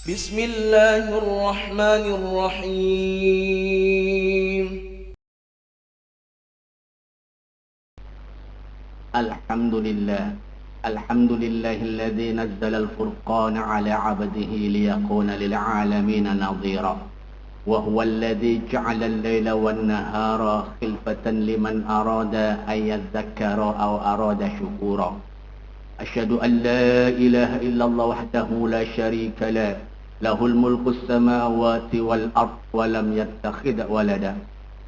بسم الله الرحمن الرحيم. الحمد لله الذي نزل الفرقان على عبده ليكون للعالمين نظيرا وهو الذي جعل الليل والنهار خلفة لمن أراد أن يذكر أو أراد شكورا أشهد أن لا إله إلا الله وحده لا شريك له الملك السماوات والأرض ولم يتخذ ولدا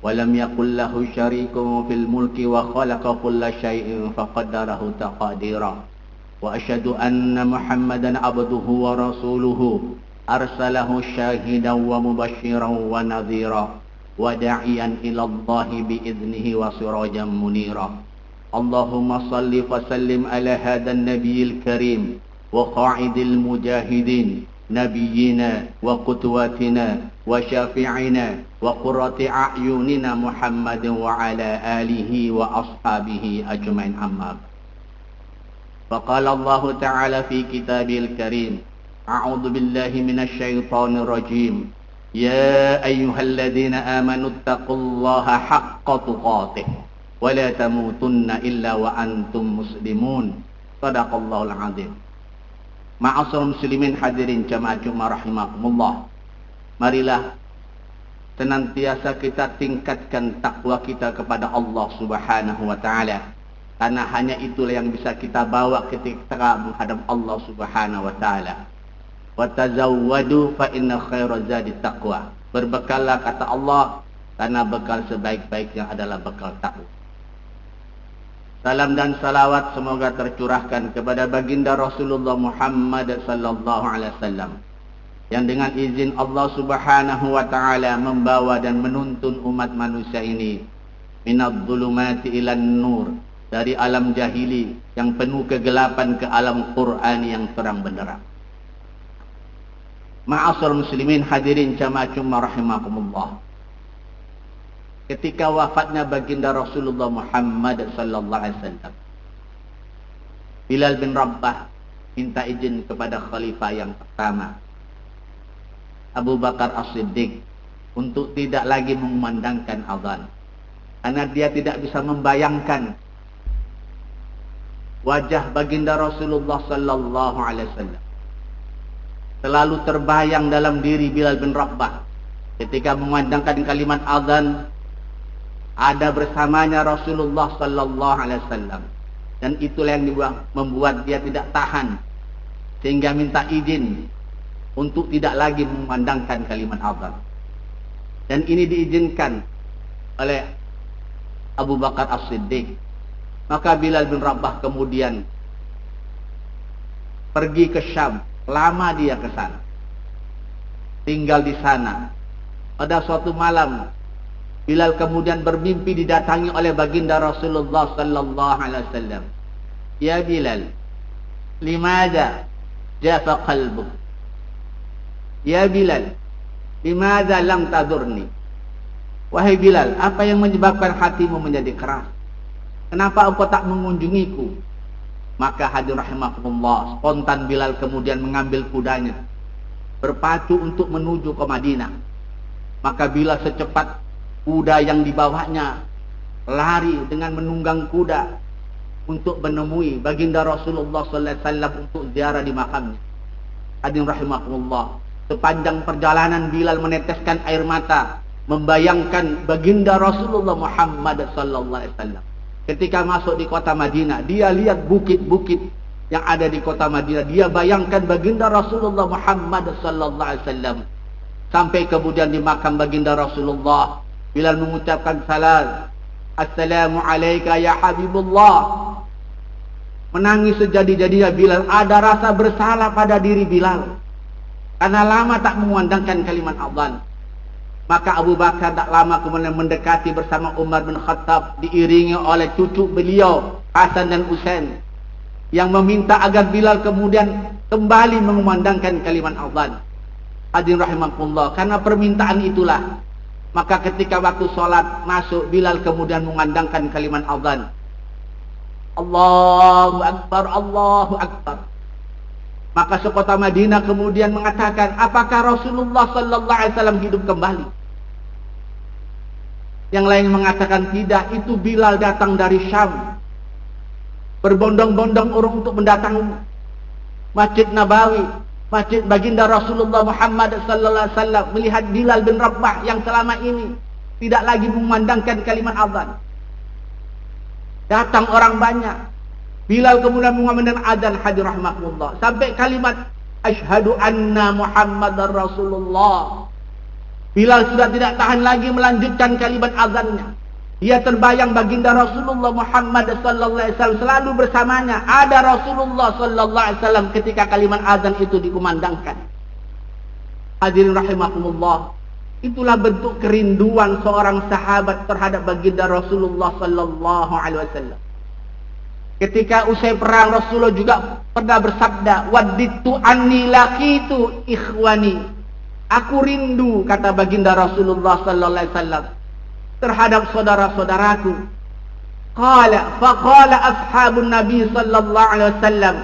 ولم يكن له شريك في الملك وخلق كل شيء فقدره تقديرا وأشهد أن محمدا عبده ورسوله أرسله شاهدا ومبشرا ونذيرا وداعيا إلى الله بإذنه وسراجا منيرا اللهم صل وسلم على هذا النبي الكريم وقائد المجاهدين نبينا وقدوتنا وشافعنا وقرة أعيننا محمد وعلى آله وأصحابه أجمعين أما فقال الله تعالى في كتابه الكريم أعوذ بالله من الشيطان الرجيم يا أيها الذين آمنوا اتقوا الله حق تقاته ولا تموتن إلا وأنتم مسلمون صدق الله العظيم. Ma'asyiral muslimin hadirin jamaah Jumat rahimakumullah. Marilah senantiasa kita tingkatkan takwa kita kepada Allah Subhanahu wa taala. Karena hanya itulah yang bisa kita bawa ketika menghadap Allah Subhanahu wa taala. Wa tazawwadu fa inna khairaz zadi taqwa. Berbekallah kata Allah, karena bekal sebaik-baiknya adalah bekal takwa. Salam dan salawat semoga tercurahkan kepada baginda Rasulullah Muhammad sallallahu alaihi wasallam yang dengan izin Allah Subhanahu wa taala membawa dan menuntun umat manusia ini minadh-dhulumati ilan nur, dari alam jahili yang penuh kegelapan ke alam Quran yang terang benderang. Ma'asyiral muslimin hadirin jamaah Jumat rahimakumullah. Ketika wafatnya baginda Rasulullah Muhammad sallallahu alaihi wasallam, Bilal bin Rabah minta izin kepada khalifah yang pertama, Abu Bakar As-Siddiq, untuk tidak lagi memandangkan azan, karena dia tidak bisa membayangkan wajah baginda Rasulullah sallallahu alaihi wasallam. Selalu terbayang dalam diri Bilal bin Rabah ketika memandangkan kalimat azan, ada bersamanya Rasulullah sallallahu alaihi wasallam, dan itulah yang membuat dia tidak tahan sehingga minta izin untuk tidak lagi memandangkan kalimat azan. Dan ini diizinkan oleh Abu Bakar As-Siddiq. Maka Bilal bin Rabah kemudian pergi ke Syam. Lama dia ke sana, tinggal di sana. Pada suatu malam Bilal kemudian bermimpi didatangi oleh baginda Rasulullah sallallahu alaihi wasallam. Ya Bilal, limadza jafa qalbuk? Ya Bilal, limadza lam tadurni? Wahai Bilal, apa yang menyebabkan hatimu menjadi keras? Kenapa engkau tak mengunjungiku? Maka hadirin rahimakumullah, spontan Bilal kemudian mengambil kudanya, berpacu untuk menuju ke Madinah. Maka Bilal secepat kuda yang dibawanya lari dengan menunggang kuda untuk menemui baginda Rasulullah sallallahu alaihi wasallam untuk ziarah di makamnya. Hadirin rahimakumullah, sepanjang perjalanan Bilal meneteskan air mata membayangkan baginda Rasulullah Muhammad sallallahu alaihi wasallam. Ketika masuk di kota Madinah, dia lihat bukit-bukit yang ada di kota Madinah. Dia bayangkan baginda Rasulullah Muhammad sallallahu alaihi wasallam. Sampai kemudian di makam baginda Rasulullah, Bilal mengucapkan salam, Assalamu alayka ya Habibullah. Menangis sejadi-jadinya Bilal. Ada rasa bersalah pada diri Bilal karena lama tak memandangkan kalimat azan. Maka Abu Bakar tak lama kemudian mendekati bersama Umar bin Khattab, diiringi oleh cucu beliau Hasan dan Husain, yang meminta agar Bilal kemudian kembali mengumandangkan kalimat azan. Hadirin rahimakumullah, karena permintaan itulah maka ketika waktu sholat masuk, Bilal kemudian mengandangkan kalimat azan. Allahu Akbar, Allahu Akbar. Maka sekota Madinah kemudian mengatakan, apakah Rasulullah sallallahu alaihi wasallam hidup kembali? Yang lain mengatakan tidak, itu Bilal datang dari Syam. Berbondong-bondong orang untuk mendatangi Masjid Nabawi, Masjid baginda Rasulullah Muhammad sallallahu alaihi wasallam, melihat Bilal bin Rabah yang selama ini tidak lagi memandangkan kalimat azan. Datang orang banyak. Bilal kemudian mengumandangkan azan, hadir rahmatullah, sampai kalimat asyhadu anna Muhammadar Rasulullah. Bilal sudah tidak tahan lagi melanjutkan kalimat azannya. Dia terbayang baginda Rasulullah Muhammad sallallahu alaihi wasallam selalu bersamanya. Ada Rasulullah sallallahu alaihi wasallam ketika kalimat azan itu dikumandangkan. Hadirin rahimakumullah, itulah bentuk kerinduan seorang sahabat terhadap baginda Rasulullah sallallahu alaihi wasallam. Ketika usai perang, Rasulullah juga pernah bersabda, "Wadditu anni laqitu ikhwani." Aku rindu, kata baginda Rasulullah sallallahu alaihi wasallam, terhadap saudara-saudaraku. Faqala ashabun Nabi sallallahu alaihi wasallam,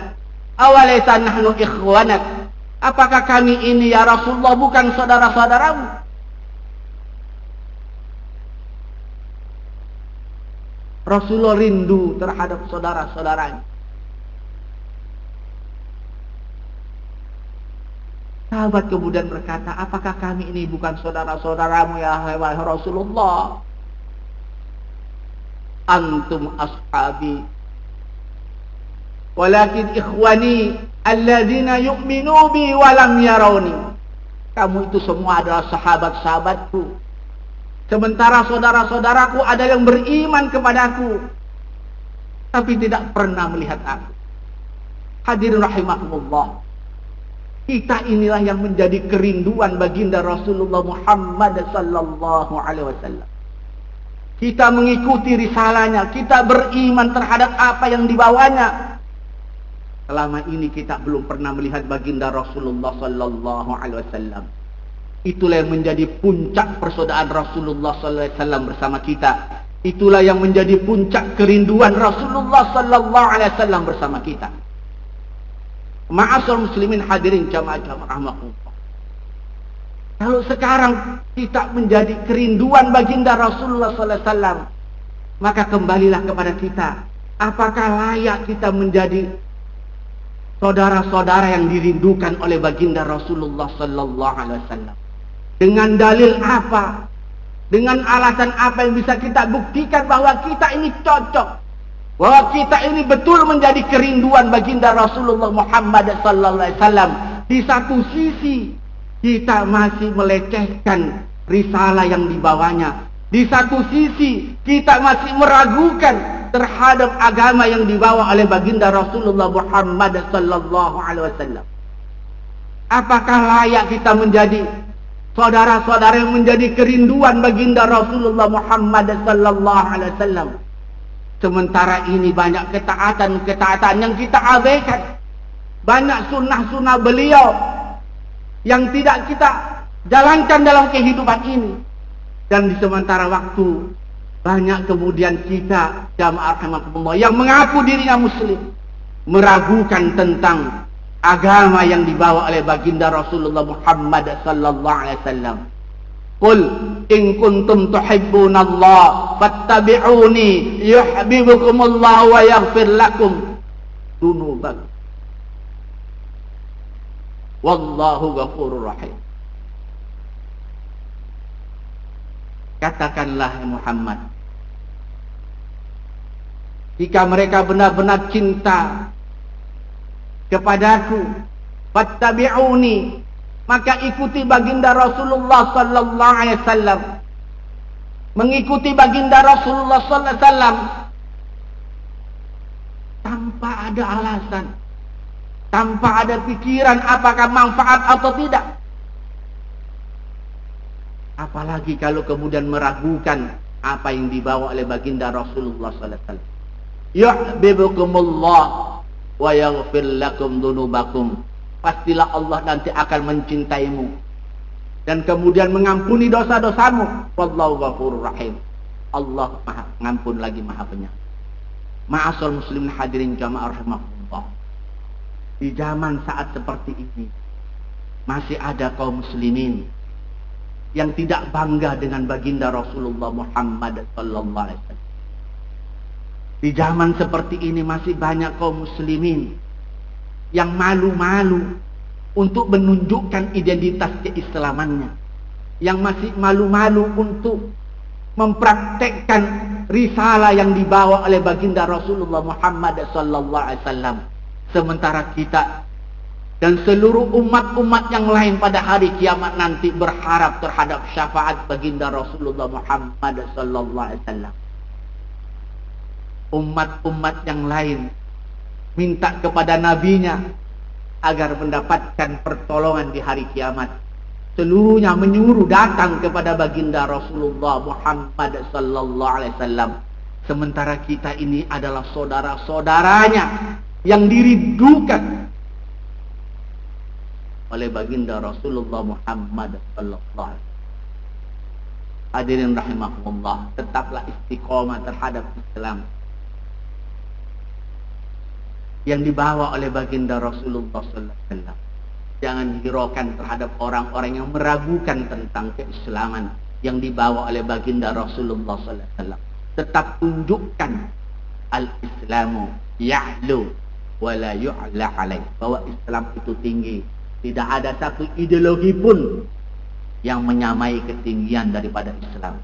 "Awalaysa nahnu ikhwanak?" Apakah kami ini ya Rasulullah bukan saudara-saudaramu? Rasulullah rindu terhadap saudara-saudaranya. Sahabat kemudian berkata, apakah kami ini bukan saudara-saudaramu ya Rasulullah? Antum ashabi, walakin ikhwani alladzina yu'minu bi wa lam yarawni. Kamu itu semua adalah sahabat-sahabatku, sementara saudara-saudaraku ada yang beriman kepadaku tapi tidak pernah melihat aku. Hadirin rahimakumullah, kita inilah yang menjadi kerinduan baginda Rasulullah Muhammad sallallahu alaihi wasallam. Kita mengikuti risalahnya, kita beriman terhadap apa yang dibawanya. Selama ini kita belum pernah melihat baginda Rasulullah sallallahu alaihi wasallam. Itulah yang menjadi puncak persaudaraan Rasulullah sallallahu alaihi wasallam bersama kita. Itulah yang menjadi puncak kerinduan Rasulullah sallallahu alaihi wasallam bersama kita. Ma'asyiral muslimin hadirin jamaah rahmatullah. Kalau sekarang kita menjadi kerinduan baginda Rasulullah sallallahu alaihi wasallam, maka kembalilah kepada kita. Apakah layak kita menjadi saudara-saudara yang dirindukan oleh baginda Rasulullah sallallahu alaihi wasallam? Dengan dalil apa? Dengan alasan apa yang bisa kita buktikan bahwa kita ini cocok, bahwa kita ini betul menjadi kerinduan baginda Rasulullah Muhammad sallallahu alaihi wasallam? Di satu sisi kita masih melecehkan risalah yang dibawanya. Di satu sisi kita masih meragukan terhadap agama yang dibawa oleh baginda Rasulullah Muhammad sallallahu alaihi wasallam. Apakah layak kita menjadi saudara-saudara yang menjadi kerinduan baginda Rasulullah Muhammad sallallahu alaihi wasallam? Sementara ini banyak ketaatan yang kita abaikan. Banyak sunnah-sunnah beliau yang tidak kita jalankan dalam kehidupan ini. Dan di sementara waktu banyak kemudian kita jamaah rahmatullah yang mengaku dirinya muslim, meragukan tentang agama yang dibawa oleh baginda Rasulullah Muhammad sallallahu alaihi wasallam. Qul in kuntum tuhibbunallah fattabi'uni yuhibbukumullah wa yaghfir lakum dzunubakum. Wallahu ghafurur rahim. Katakanlah Muhammad, jika mereka benar-benar cinta kepadaku, fattabi'uni, maka ikuti baginda Rasulullah sallallahu alaihi wasallam. Mengikuti baginda Rasulullah sallallahu alaihi wasallam tanpa ada alasan, tanpa ada pikiran apakah manfaat atau tidak. Apalagi kalau kemudian meragukan apa yang dibawa oleh baginda Rasulullah sallallahu alaihi wasallam. Yuhibbukumullah wa yaghfir lakum dzunubakum. Pastilah Allah nanti akan mencintaimu dan kemudian mengampuni dosa-dosamu. Wallahu ghafurur rahim. Allah Maha ngampun lagi Maha Penyayang. Ma'asyiral muslimin hadirin jamaah rahmatullah. Di zaman saat seperti ini masih ada kaum muslimin yang tidak bangga dengan baginda Rasulullah Muhammad sallallahu alaihi wasallam. Di zaman seperti ini masih banyak kaum muslimin yang malu-malu untuk menunjukkan identitas keislamannya, yang masih malu-malu untuk mempraktekkan risalah yang dibawa oleh baginda Rasulullah Muhammad sallallahu alaihi wasallam. Sementara kita dan seluruh umat-umat yang lain pada hari kiamat nanti berharap terhadap syafaat baginda Rasulullah Muhammad sallallahu alaihi wasallam. Umat-umat yang lain minta kepada nabinya agar mendapatkan pertolongan di hari kiamat. Seluruhnya menyuruh datang kepada baginda Rasulullah Muhammad sallallahu alaihi wasallam. Sementara kita ini adalah saudara-saudaranya yang dirindukan oleh baginda Rasulullah Muhammad sallallahu alaihi wasallam. Hadirin rahimahullah, tetaplah istiqomah terhadap Islam yang dibawa oleh baginda Rasulullah sallallahu alaihi wasallam. Jangan hiraukan terhadap orang-orang yang meragukan tentang keislaman yang dibawa oleh baginda Rasulullah sallallahu alaihi wasallam. Tetap tunjukkan al-Islamu ya'lu wa la yu'la alaih, bahwa Islam itu tinggi. Tidak ada satu ideologi pun yang menyamai ketinggian daripada Islam.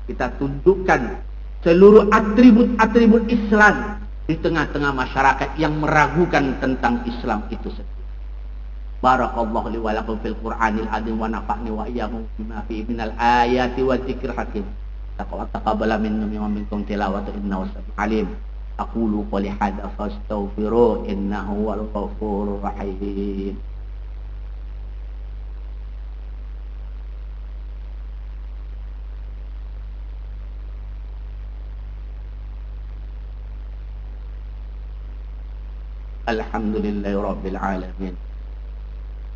Kita tunjukkan seluruh atribut-atribut Islam di tengah-tengah masyarakat yang meragukan tentang Islam itu sendiri. Barakallahu li wa lakum fil Qur'anil azim wa nafa'ni wa iyyakum bima fihi minal ayati wa dzikril hakim. Taqabbala minni wa minkum tilawatan innahu sami'un alim. Aqulu qali hadza fastaghfiru innahu huwal ghafurur rahim. Alhamdulillahi rabbil alamin.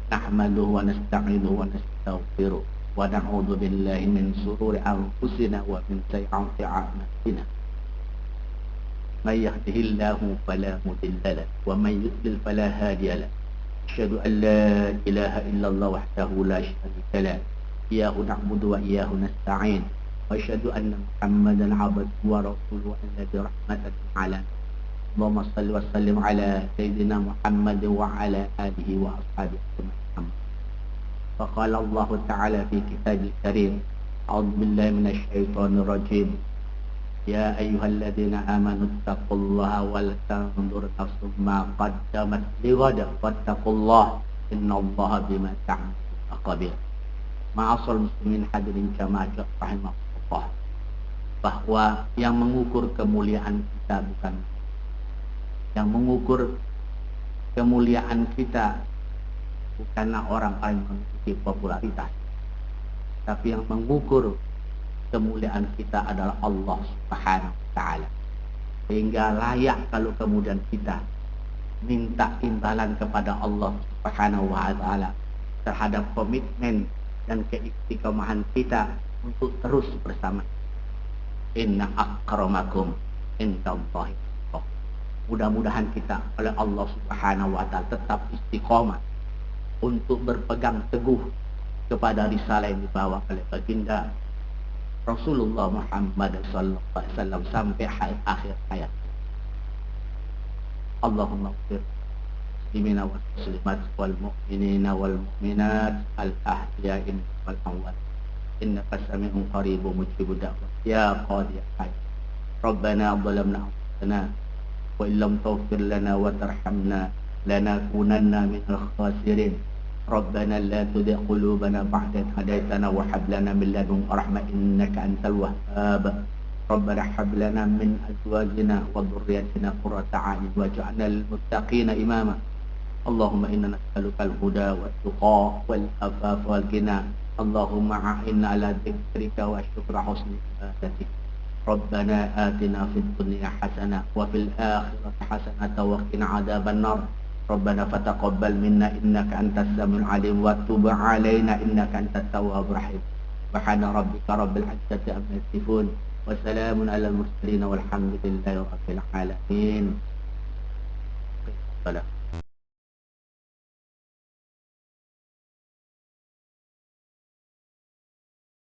Nahmaduhu wa nasta'inuhu wa nastaghfiruh wa na'udzu billahi min shururi anfusina wa min sayyi'ati a'malina. May yahdihillahu fala mudilla lahu wa may yudlil fala hadiya lahu. Asyhadu an la ilaha illallah wahdahu la syarika lahu. Iyyahu na'budu wa iyyahu nasta'in. Wa asyhadu anna Muhammadan 'abduhu wa rasuluhu alladzi rahmatan 'lil 'alamin. Allahumma salli wa sallim ala Sayyidina Muhammad wa ala alihi wa ashabihi Muhammad. Faqala Allah Ta'ala fi kitabil karim, a'udzu billahi minasy syaithanir rajim. Ya ayyuhalladzina amanu taqullaha wal tanzur nafsum ma qaddamat lighad wattaqullaha innallaha bima ta'maluna khabir. Ma'asal muslimin hadirin jamaah rahimahullah, bahwa yang mengukur kemuliaan kita bukan, yang mengukur kemuliaan kita bukanlah orang yang memiliki popularitas, tapi yang mengukur kemuliaan kita adalah Allah Subhanahu wa ta'ala. Sehingga layak kalau kemudian kita minta imbalan kepada Allah Subhanahu wa ta'ala terhadap komitmen dan keistiqomahan kita untuk terus bersama. Inna akramakum indallahi. Mudah-mudahan kita oleh Allah Subhanahu wa ta'ala tetap istiqomah untuk berpegang teguh kepada risalah yang dibawa oleh baginda Rasulullah Muhammad sallallahu alaihi wasallam sampai akhir hayat. Allahumma ighfir muslimina wal muslimat wal mu'minina wal mu'minat al ahya'i wal amwat innaka sami'un qaribun mujibud da'wat ya qadi hayy. Rabbana zalamna anfusana wa illam taghfir lana wa tarhamna lanakunanna minal khasirin. Rabbana la tuzigh qulubana ba'da idh hadaytana wa hab lana min ladunka rahmah innaka antal wahhab. Rabbana hab lana min azwajina wa dhurriyyatina qurrata a'yun waj'alna lil muttaqina imama. Allahumma inna nas'aluka al-huda wat-tuqa wal-afafa wal-ghina. Allahumma a'inna ala dhikrika wa syukra husni ibadatik. Rabbana atina fid dunya hasanah wa fil akhirati hasanah wa qina adzaban nar. Rabbana fataqabbal minna innaka antas samiul alim wa tub 'alaina innaka antat tawwabur rahim. Subhana rabbika rabbil izzati amma yasifun wa salamun alal mursalin walhamdulillahi rabbil alamin.